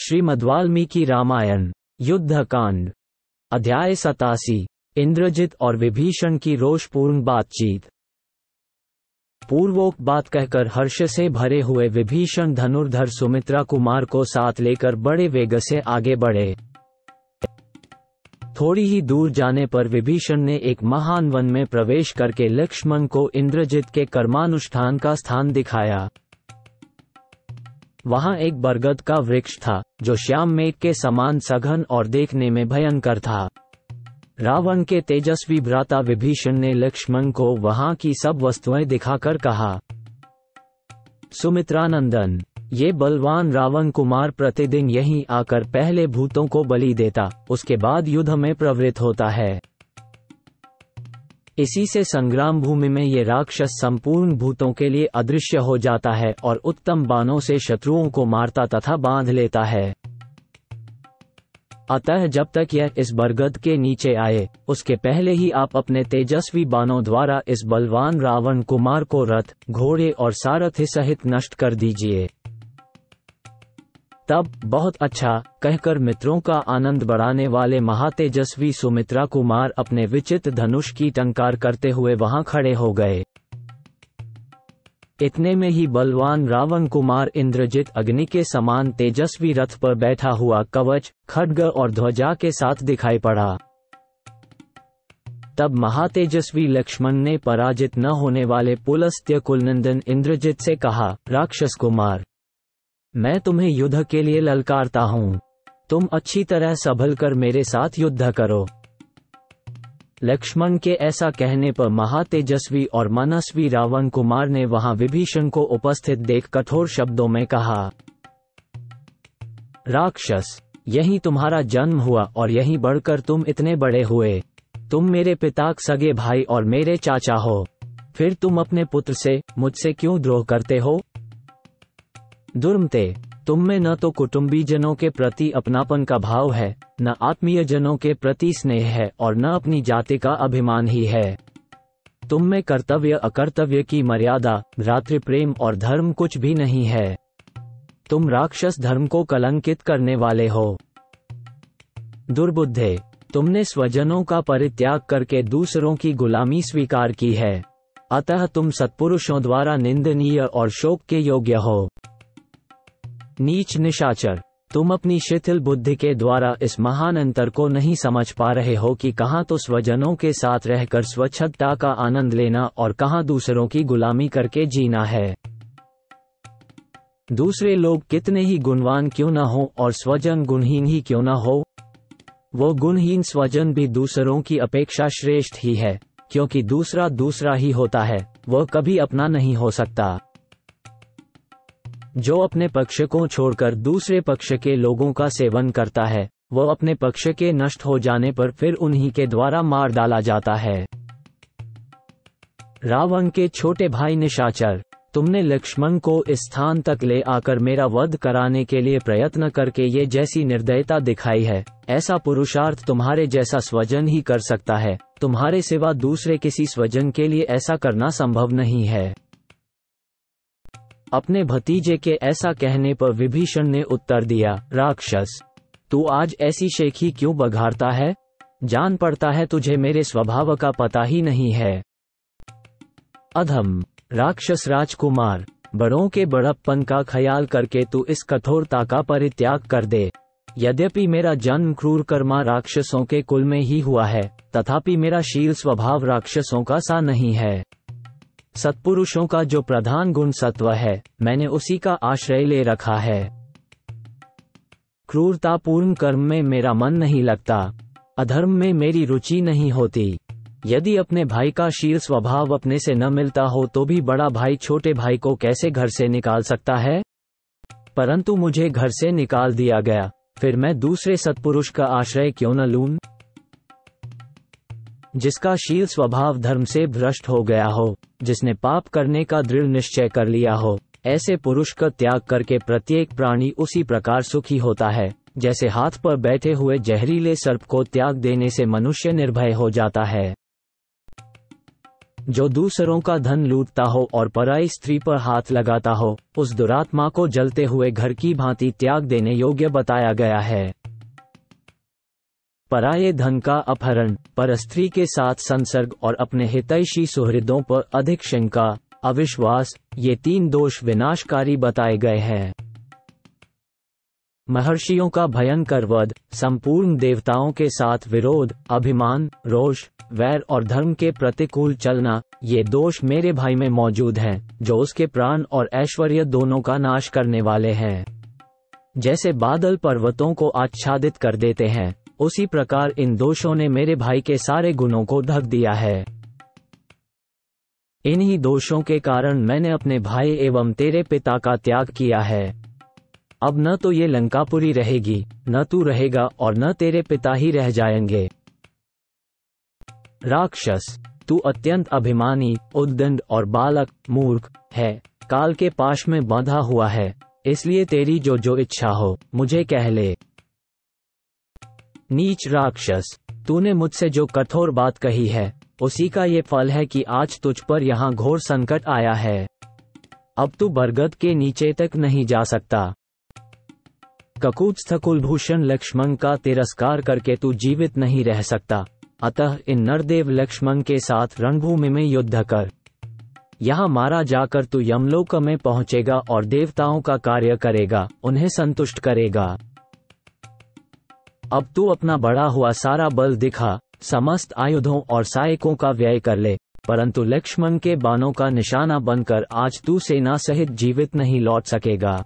श्रीमद्वाल्मीकि रामायण युद्धकांड अध्याय 87 इंद्रजित और विभीषण की रोषपूर्ण बातचीत। पूर्वोक्त बात कहकर हर्ष से भरे हुए विभीषण धनुर्धर सुमित्रा कुमार को साथ लेकर बड़े वेग से आगे बढ़े। थोड़ी ही दूर जाने पर विभीषण ने एक महान वन में प्रवेश करके लक्ष्मण को इंद्रजित के कर्मानुष्ठान का स्थान दिखाया। वहां एक बरगद का वृक्ष था जो श्याम मेघ के समान सघन और देखने में भयंकर था। रावण के तेजस्वी भ्राता विभीषण ने लक्ष्मण को वहां की सब वस्तुएं दिखाकर कहा, सुमित्रानंदन, ये बलवान रावण कुमार प्रतिदिन यहीं आकर पहले भूतों को बलि देता, उसके बाद युद्ध में प्रवृत्त होता है। इसी से संग्राम भूमि में ये राक्षस संपूर्ण भूतों के लिए अदृश्य हो जाता है और उत्तम बाणों से शत्रुओं को मारता तथा बांध लेता है। अतः जब तक यह इस बरगद के नीचे आए, उसके पहले ही आप अपने तेजस्वी बाणों द्वारा इस बलवान रावण कुमार को रथ, घोड़े और सारथी सहित नष्ट कर दीजिए। तब बहुत अच्छा कहकर मित्रों का आनंद बढ़ाने वाले महातेजस्वी सुमित्रा कुमार अपने विचित्र धनुष की टंकार करते हुए वहां खड़े हो गए। इतने में ही बलवान रावण कुमार इंद्रजित अग्नि के समान तेजस्वी रथ पर बैठा हुआ कवच, खड्ग और ध्वजा के साथ दिखाई पड़ा। तब महातेजस्वी लक्ष्मण ने पराजित न होने वाले पुलस्त्य कुलनंदन इंद्रजित से कहा, राक्षस कुमार, मैं तुम्हें युद्ध के लिए ललकारता हूं। तुम अच्छी तरह संभल कर मेरे साथ युद्ध करो। लक्ष्मण के ऐसा कहने पर महातेजस्वी और मनस्वी रावण कुमार ने वहां विभीषण को उपस्थित देख कठोर शब्दों में कहा, राक्षस, यहीं तुम्हारा जन्म हुआ और यहीं बढ़कर तुम इतने बड़े हुए। तुम मेरे पिता सगे भाई और मेरे चाचा हो, फिर तुम अपने पुत्र से मुझसे क्यों द्रोह करते हो? दुर्मते, तुम में न तो कुटुंबीजनों के प्रति अपनापन का भाव है, न आत्मीय जनों के प्रति स्नेह है और न अपनी जाति का अभिमान ही है। तुम में कर्तव्य अकर्तव्य की मर्यादा, भ्रातृप्रेम और धर्म कुछ भी नहीं है। तुम राक्षस धर्म को कलंकित करने वाले हो। दुर्बुद्धे, तुमने स्वजनों का परित्याग करके दूसरों की गुलामी स्वीकार की है, अतः तुम सत्पुरुषों द्वारा निंदनीय और शोक के योग्य हो। नीच निशाचर, तुम अपनी शिथिल बुद्धि के द्वारा इस महान अंतर को नहीं समझ पा रहे हो कि कहाँ तो स्वजनों के साथ रहकर स्वच्छता का आनंद लेना और कहाँ दूसरों की गुलामी करके जीना है। दूसरे लोग कितने ही गुणवान क्यों न हो और स्वजन गुणहीन ही क्यों न हो, वो गुणहीन स्वजन भी दूसरों की अपेक्षा श्रेष्ठ ही है, क्योंकि दूसरा दूसरा ही होता है, वह कभी अपना नहीं हो सकता। जो अपने पक्ष को छोड़कर दूसरे पक्ष के लोगों का सेवन करता है, वह अपने पक्ष के नष्ट हो जाने पर फिर उन्हीं के द्वारा मार डाला जाता है। रावण के छोटे भाई निशाचर, तुमने लक्ष्मण को इस स्थान तक ले आकर मेरा वध कराने के लिए प्रयत्न करके ये जैसी निर्दयता दिखाई है, ऐसा पुरुषार्थ तुम्हारे जैसा स्वजन ही कर सकता है। तुम्हारे सिवा दूसरे किसी स्वजन के लिए ऐसा करना संभव नहीं है। अपने भतीजे के ऐसा कहने पर विभीषण ने उत्तर दिया, राक्षस, तू आज ऐसी शेखी क्यों बघारता है? जान पड़ता है तुझे मेरे स्वभाव का पता ही नहीं है। अधम, राक्षस राजकुमार, बड़ों के बड़प्पन का ख्याल करके तू इस कठोरता का परित्याग कर दे। यद्यपि मेरा जन्म क्रूर कर्मा राक्षसों के कुल में ही हुआ है, तथापि मेरा शील स्वभाव राक्षसों का सा नहीं है। सत्पुरुषों का जो प्रधान गुण सत्व है, मैंने उसी का आश्रय ले रखा है। क्रूरतापूर्ण कर्म में मेरा मन नहीं लगता, अधर्म में मेरी रुचि नहीं होती। यदि अपने भाई का शील स्वभाव अपने से न मिलता हो तो भी बड़ा भाई छोटे भाई को कैसे घर से निकाल सकता है? परंतु मुझे घर से निकाल दिया गया, फिर मैं दूसरे सत्पुरुष का आश्रय क्यों न लूं? जिसका शील स्वभाव धर्म से भ्रष्ट हो गया हो, जिसने पाप करने का दृढ़ निश्चय कर लिया हो, ऐसे पुरुष का त्याग करके प्रत्येक प्राणी उसी प्रकार सुखी होता है, जैसे हाथ पर बैठे हुए जहरीले सर्प को त्याग देने से मनुष्य निर्भय हो जाता है। जो दूसरों का धन लूटता हो और पराई स्त्री पर हाथ लगाता हो, उस दुरात्मा को जलते हुए घर की भांति त्याग देने योग्य बताया गया है। पराये धन का अपहरण, परस्त्री के साथ संसर्ग और अपने हितैषी सुहृदों पर अधिक शंका, अविश्वास, ये 3 दोष विनाशकारी बताए गए हैं। महर्षियों का भयंकर वध, संपूर्ण देवताओं के साथ विरोध, अभिमान, रोष, वैर और धर्म के प्रतिकूल चलना, ये दोष मेरे भाई में मौजूद हैं, जो उसके प्राण और ऐश्वर्य दोनों का नाश करने वाले हैं। जैसे बादल पर्वतों को आच्छादित कर देते हैं, उसी प्रकार इन दोषों ने मेरे भाई के सारे गुणों को ढक दिया है। इन्हीं दोषों के कारण मैंने अपने भाई एवं तेरे पिता का त्याग किया है। अब न तो ये लंकापुरी रहेगी, न तू रहेगा और न तेरे पिता ही रह जाएंगे। राक्षस, तू अत्यंत अभिमानी, उद्दंड और बालक, मूर्ख है, काल के पाश में बंधा हुआ है, इसलिए तेरी जो इच्छा हो मुझे कह ले। नीच राक्षस, तूने मुझसे जो कठोर बात कही है, उसी का ये फल है कि आज तुझ पर यहाँ घोर संकट आया है। अब तू बरगद के नीचे तक नहीं जा सकता। ककूत्स्थ कुलभूषण लक्ष्मण का तिरस्कार करके तू जीवित नहीं रह सकता, अतः इन नरदेव लक्ष्मण के साथ रणभूमि में युद्ध कर। यहाँ मारा जाकर तू यमलोक में पहुंचेगा और देवताओं का कार्य करेगा, उन्हें संतुष्ट करेगा। अब तू अपना बढ़ा हुआ सारा बल दिखा, समस्त आयुधों और सहायकों का व्यय कर ले, परंतु लक्ष्मण के बाणों का निशाना बनकर आज तू सेना सहित जीवित नहीं लौट सकेगा।